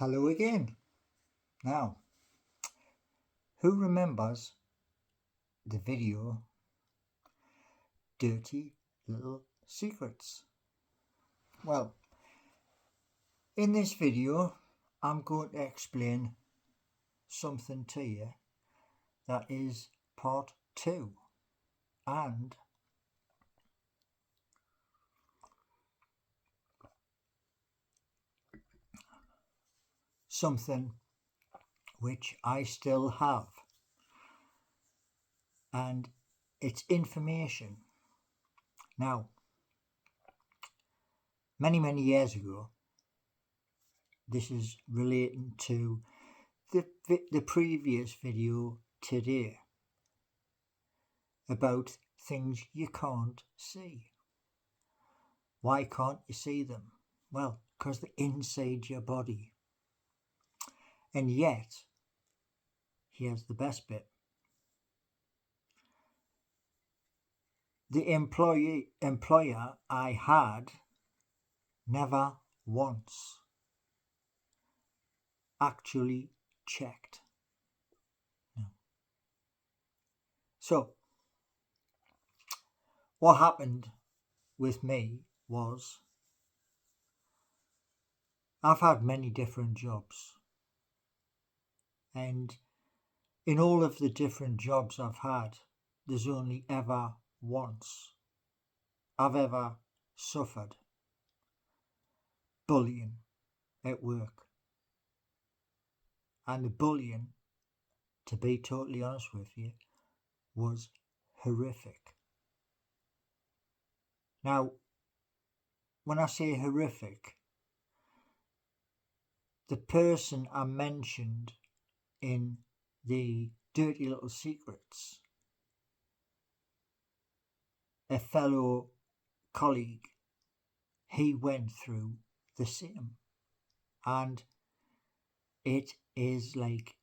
Hello again. Now, who remembers the video Dirty Little Secrets? Well, in this video, I'm going to explain something to you that is part 2 and something which I still have, and it's information. Now, many years ago, this is relating to the previous video today about things you can't see. Why can't you see them? Well, because they're inside your body. And yet, here's the best bit. The employer I had never once actually checked. No. So, what happened with me was I've had many different jobs, and in all of the different jobs I've had, there's only ever once I've ever suffered bullying at work. And the bullying, to be totally honest with you, was horrific. Now, when I say horrific, the person I mentioned in the Dirty Little Secrets, a fellow colleague, he went through the same. And it is like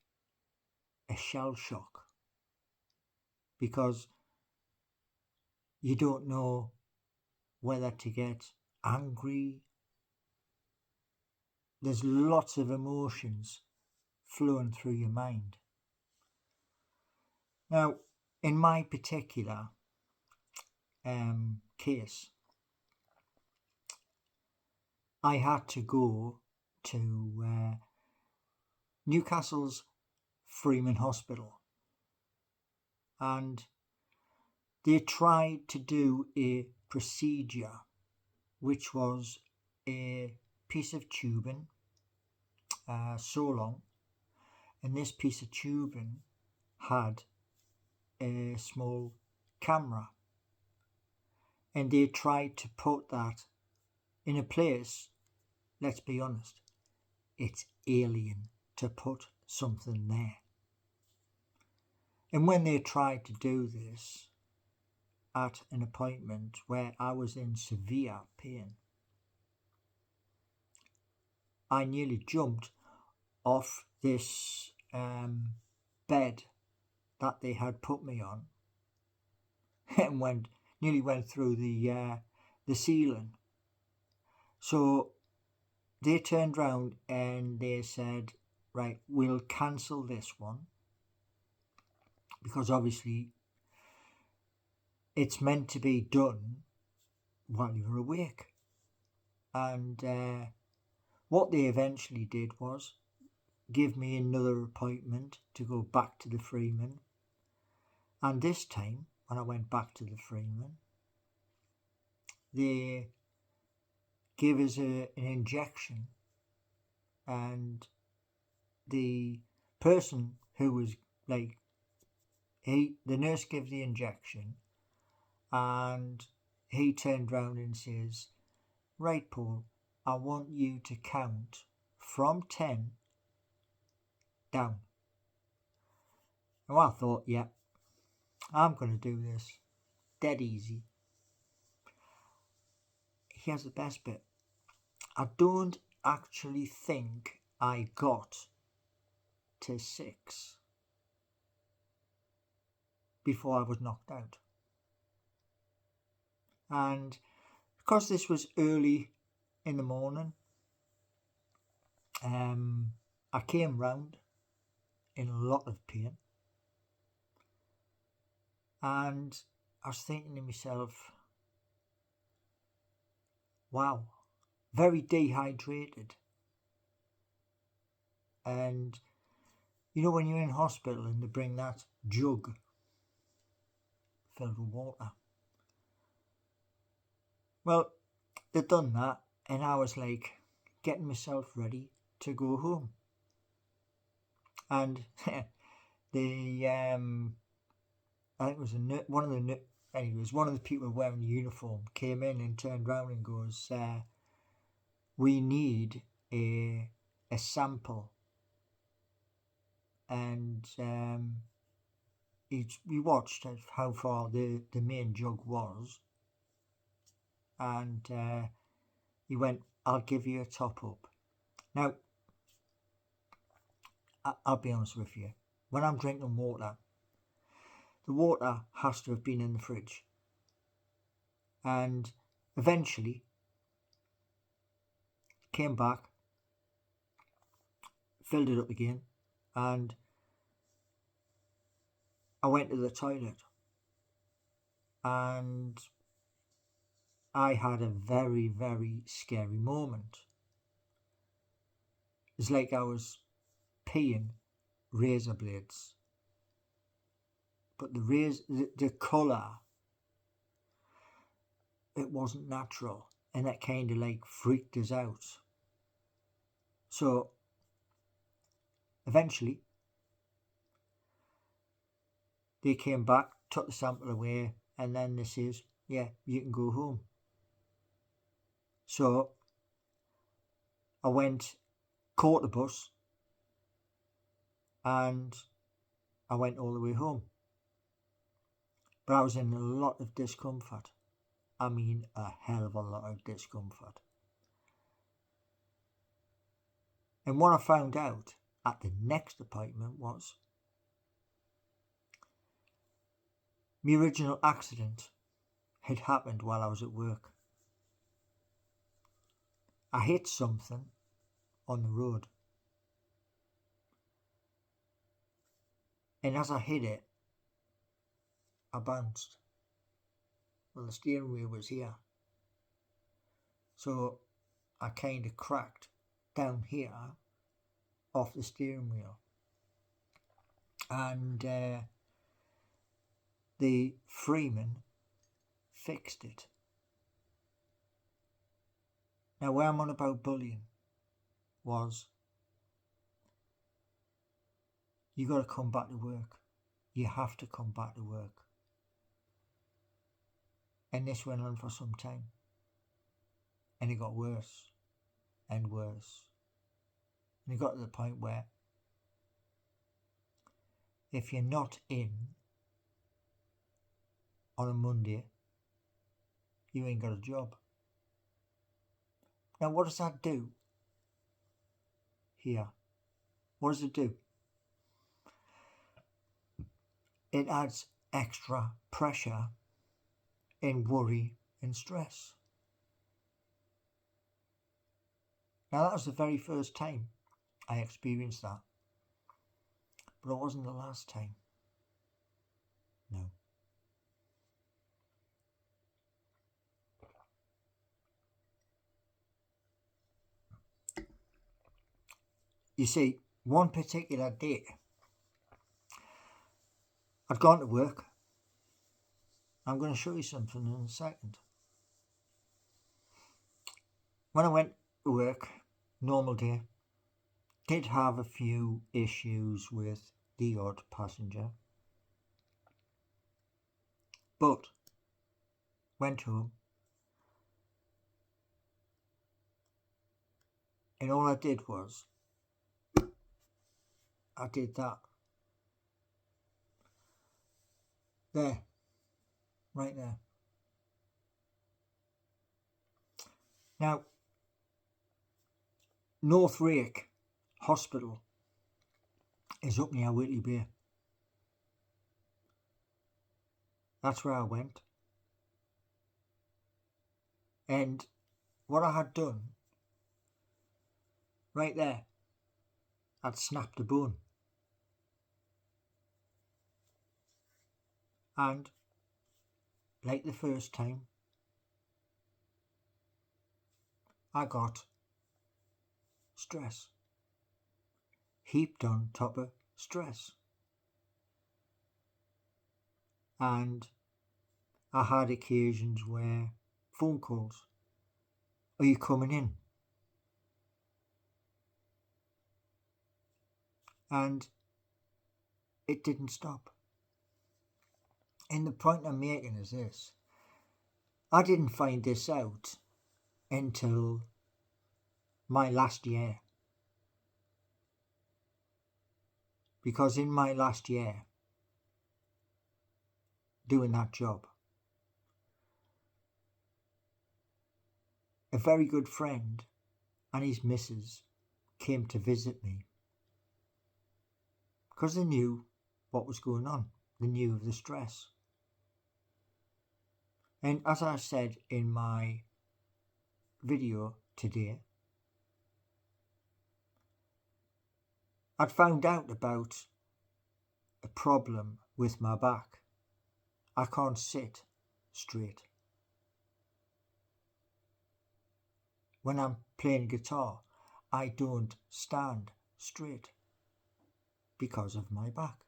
a shell shock, because you don't know whether to get angry. There's lots of emotions flowing through your mind. Now, in my particular case, I had to go to Newcastle's Freeman Hospital, and they tried to do a procedure which was a piece of tubing so long, and this piece of tubing had a small camera, and they tried to put that in a place, let's be honest, it's alien to put something there. And when they tried to do this at an appointment where I was in severe pain, I nearly jumped off this bed that they had put me on and nearly went through the ceiling. So they turned round and they said, right, we'll cancel this one, because obviously it's meant to be done while you're awake. And what they eventually did was give me another appointment to go back to the Freeman. And this time, when I went back to the Freeman, they gave us an injection, and the person who was like, the nurse gave the injection, and he turned round and says, right, Paul, I want you to count from 10 down. And I thought, yeah, I'm going to do this dead easy. Here's the best bit. I don't actually think I got to 6 before I was knocked out. And because this was early in the morning, I came round in a lot of pain, and I was thinking to myself, wow, very dehydrated. And you know when you're in hospital and they bring that jug filled with water? Well, they'd done that, and I was like getting myself ready to go home. And the I think it was one of the people wearing the uniform came in and turned around and goes, "We need a sample." And we watched how far the main jug was, and he went, "I'll give you a top up." Now, I'll be honest with you. When I'm drinking water, the water has to have been in the fridge. And eventually came back, filled it up again, and I went to the toilet. And I had a very, very scary moment. It's like I was peeing razor blades. But the colour, it wasn't natural, and that kind of like freaked us out. So eventually they came back, took the sample away, and then they says, "Yeah, you can go home." So I caught the bus, and I went all the way home. But I was in a lot of discomfort. I mean, a hell of a lot of discomfort. And what I found out at the next appointment was my original accident had happened while I was at work. I hit something on the road. And as I hit it, I bounced. Well, the steering wheel was here. So I kind of cracked down here off the steering wheel. And the Freeman fixed it. Now, where I'm on about bullying was you got to come back to work. You have to come back to work. And this went on for some time. And it got worse and worse. And it got to the point where if you're not in on a Monday, you ain't got a job. Now, what does that do here? What does it do? It adds extra pressure and worry and stress. Now, that was the very first time I experienced that. But it wasn't the last time. No. You see, one particular day, I'd gone to work. I'm going to show you something in a second. When I went to work, normal day, did have a few issues with the odd passenger. But went home, and all I did was I did that. There. Right there. Now, North Rake Hospital is up near Whitley Bay. That's where I went. And what I had done, right there, I'd snapped a bone. And like the first time, I got stress heaped on top of stress. And I had occasions where phone calls, are you coming in? And it didn't stop. And the point I'm making is this. I didn't find this out until my last year. Because in my last year, doing that job, a very good friend and his missus came to visit me. Because they knew what was going on. They knew of the stress. And as I said in my video today, I'd found out about a problem with my back. I can't sit straight. When I'm playing guitar, I don't stand straight because of my back.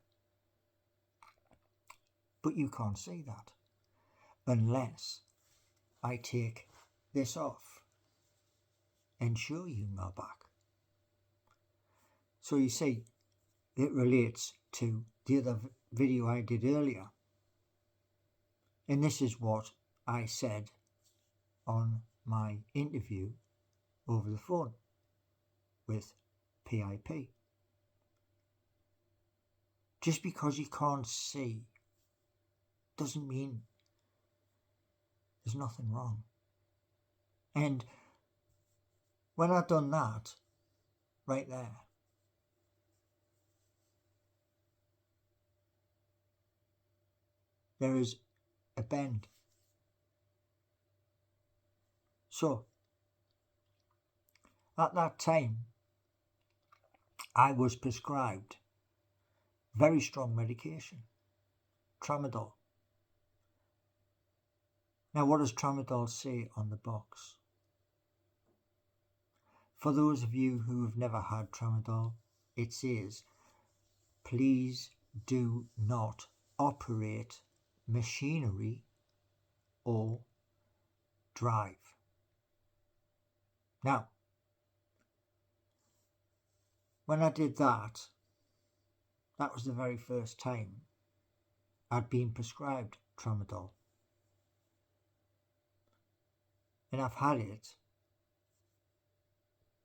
But you can't see that unless I take this off and show you my back. So you see, it relates to the other video I did earlier. And this is what I said on my interview over the phone with PIP. Just because you can't see doesn't mean there's nothing wrong. And when I've done that, right there, there is a bend. So, at that time, I was prescribed very strong medication, tramadol. Now, what does tramadol say on the box? For those of you who have never had tramadol, it says, please do not operate machinery or drive. Now, when I did that, that was the very first time I'd been prescribed tramadol. And I've had it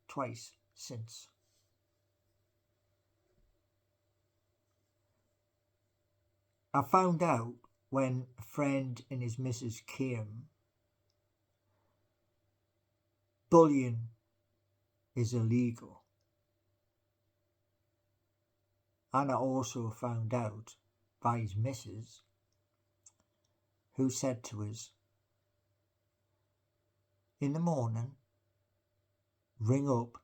twice since. I found out when a friend and his missus came, bullying is illegal. And I also found out by his missus, who said to us, in the morning, ring up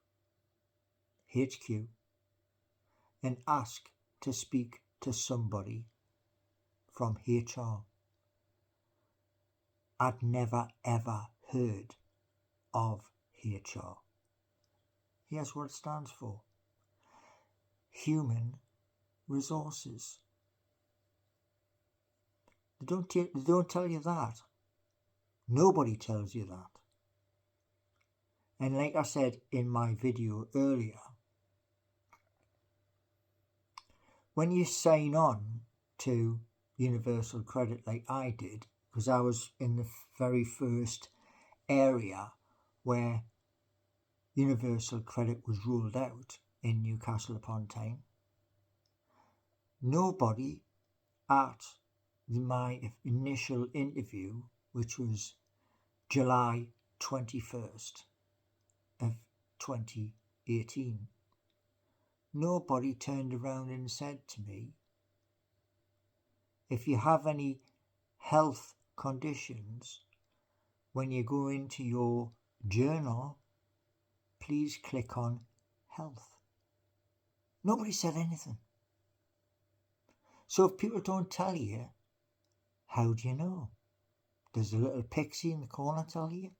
HQ and ask to speak to somebody from HR. I'd never ever heard of HR. Here's what it stands for. Human Resources. They don't tell you that. Nobody tells you that. And like I said in my video earlier, when you sign on to Universal Credit like I did, because I was in the very first area where Universal Credit was ruled out in Newcastle upon Tyne, nobody at my initial interview, which was July 21st of 2018, nobody turned around and said to me, if you have any health conditions, when you go into your journal, please click on health. Nobody said anything. So if people don't tell you, how do you know? Does a little pixie in the corner tell you?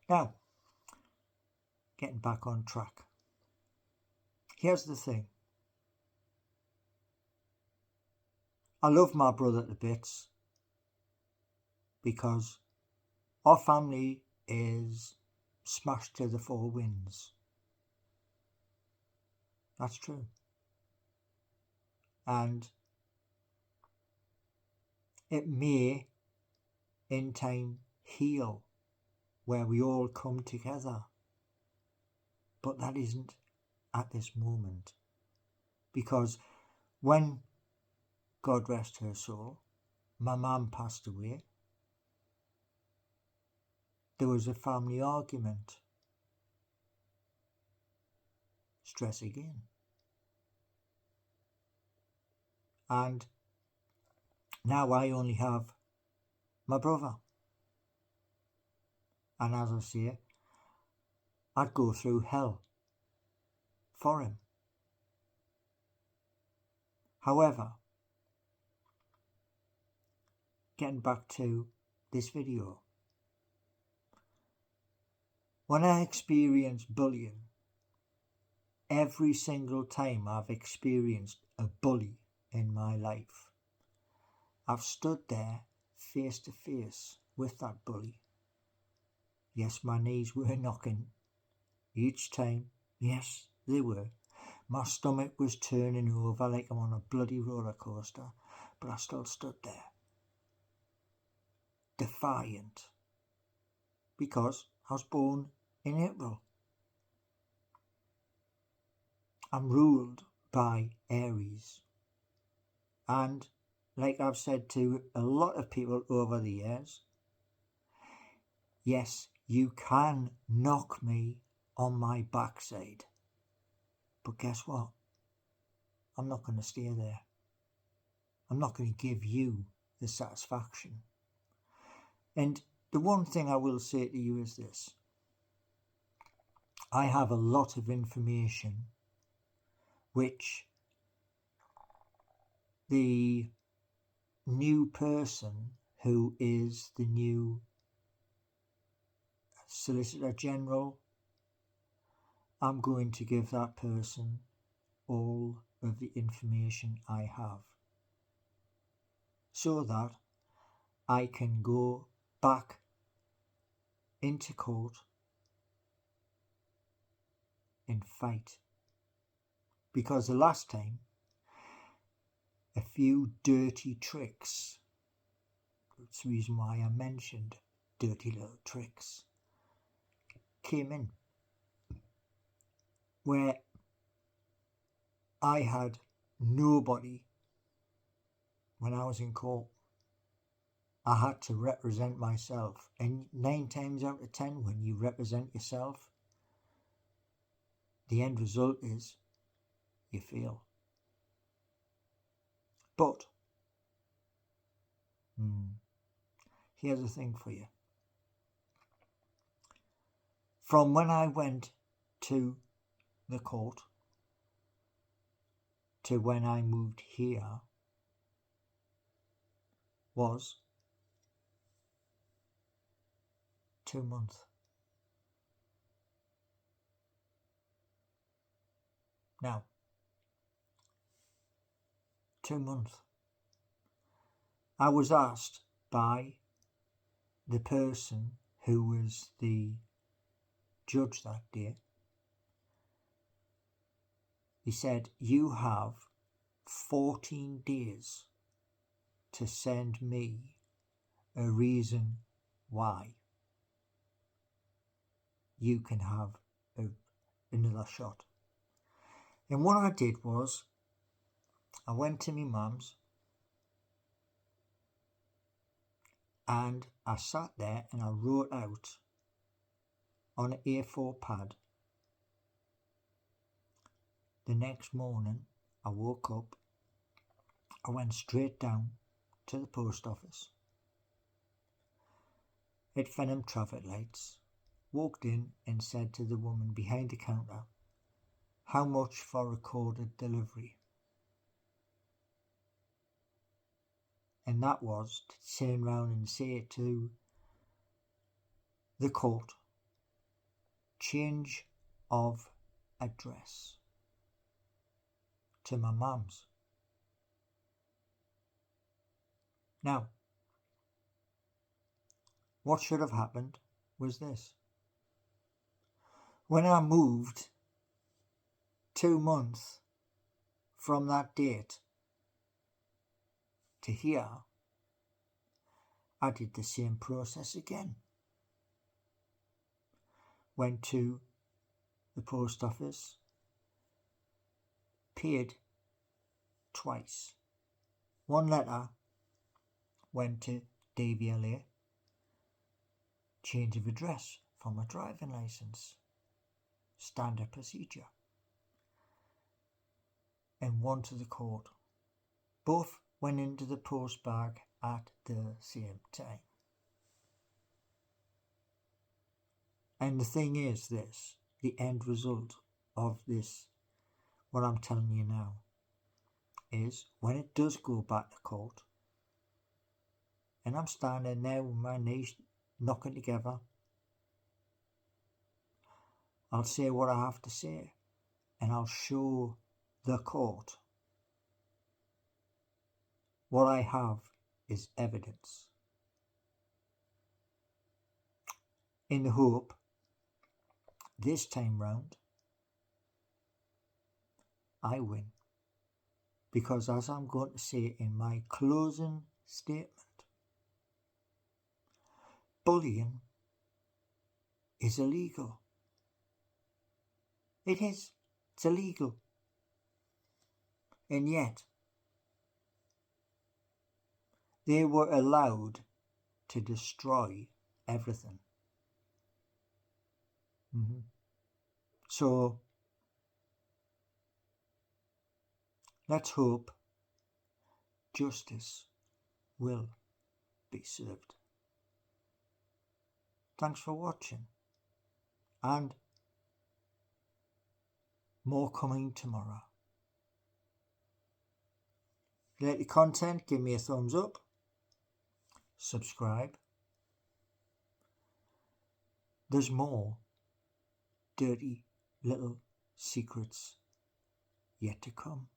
Now, getting back on track. Here's the thing. I love my brother to bits because our family is smashed to the four winds. That's true. And it may in time heal where we all come together. But that isn't at this moment. Because when, God rest her soul, my mum passed away, there was a family argument. Stress again. And now I only have my brother. And as I say, I'd go through hell for him. However, getting back to this video, when I experience bullying, every single time I've experienced a bully in my life, I've stood there face to face with that bully. Yes, my knees were knocking each time. Yes, they were. My stomach was turning over like I'm on a bloody roller coaster, but I still stood there, defiant, because I was born in April. I'm ruled by Aries. And like I've said to a lot of people over the years, yes, you can knock me on my backside. But guess what? I'm not going to stay there. I'm not going to give you the satisfaction. And the one thing I will say to you is this. I have a lot of information which the new person who is the new Solicitor General, I'm going to give that person all of the information I have so that I can go back into court and fight. Because the last time, a few dirty tricks, that's the reason why I mentioned dirty little tricks, came in where I had nobody when I was in court. I had to represent myself, and 9 times out of 10 when you represent yourself, the end result is you fail. But here's the thing for you. From when I went to the court to when I moved here was 2 months. Now, 2 months. I was asked by the person who was the judge that day. He said, you have 14 days to send me a reason why you can have another shot. And what I did was, I went to my mum's and I sat there and I wrote out on an A4 pad. The next morning I woke up, I went straight down to the post office at Fenham traffic lights, walked in and said to the woman behind the counter, how much for recorded delivery? And that was to turn round and say to the court, change of address to my mum's. Now, what should have happened was this. When I moved 2 months from that date to here, I did the same process again. Went to the post office, paid twice. One letter went to DVLA, change of address for my driving licence, standard procedure, and one to the court. Both went into the post bag at the same time. And the thing is this, the end result of this, what I'm telling you now, is when it does go back to court, and I'm standing there with my knees knocking together, I'll say what I have to say, and I'll show the court what I have is evidence, in the hope this time round I win. Because as I'm going to say in my closing statement, bullying is illegal. It is. It's illegal. And yet, they were allowed to destroy everything. So, let's hope justice will be served. Thanks for watching, and more coming tomorrow. If you like the content, give me a thumbs up, subscribe. There's more dirty little secrets yet to come.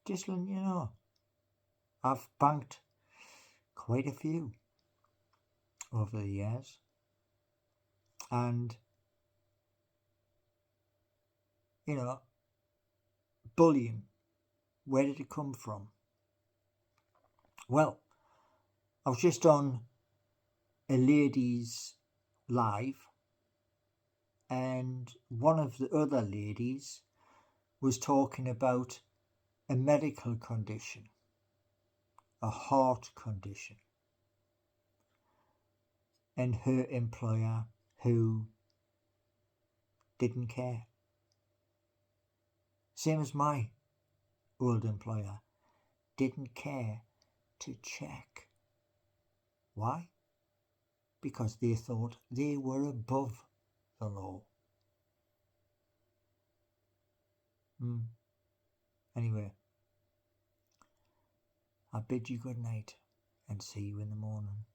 Just letting you know, I've banked quite a few over the years, and bullying, where did it come from? Well, I was just on a ladies' live, and one of the other ladies was talking about a medical condition, a heart condition, and her employer who didn't care. Same as my old employer, didn't care to check. Why? Because they thought they were above the law. Anyway, I bid you good night and see you in the morning.